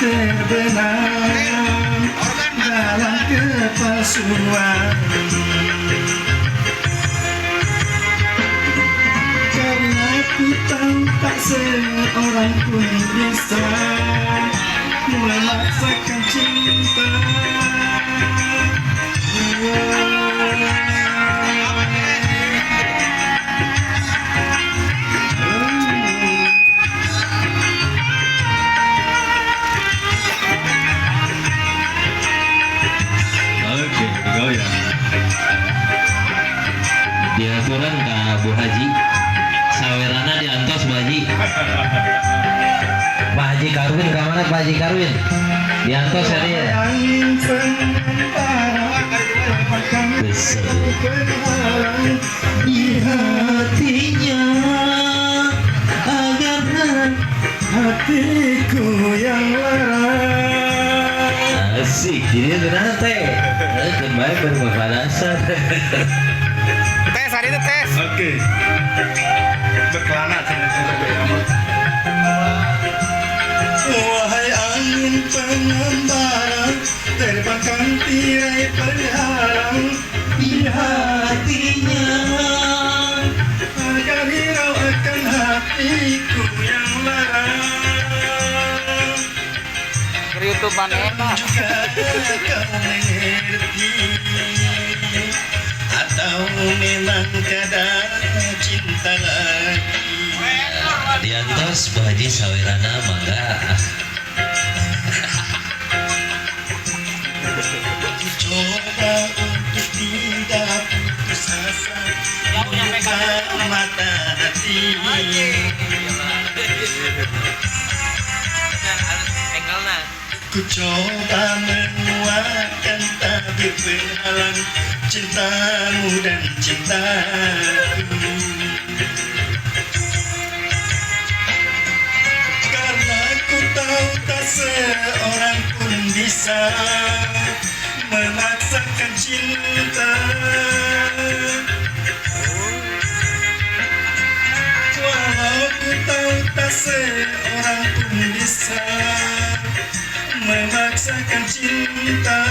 terbenam dalam kepalsuan. Karena ku tahu tak seorang pun bisa memaksakan cinta. Diaturan ke Bu Haji sawerana diantos Bu Haji. Pak Haji Karwin kemana Pak Haji Karwin? Diantos ya dia. Di hatinya agar hatiku yang lara. Asik, jadi benar teh. Kembali berpanasan. Tes hari itu tes. Oke. Berkelana wahai angin pengembara, terbangkan tirai penghalang di hatinya, agar hirau akan hatiku yang lara. YouTube-an enak. Juga kau mengerti, atau memang kadang cinta lagi. Diantos Bu Haji sawerana mangga. Coba untuk tidak putus asa, membuka mata hati. Ku coba menguatkan tabir penghalang cintamu dan cintaku. Karena ku tahu tak seorang pun bisa memaksakan cinta. Walau ku tahu tak seorang pun bisa memaksakan cinta.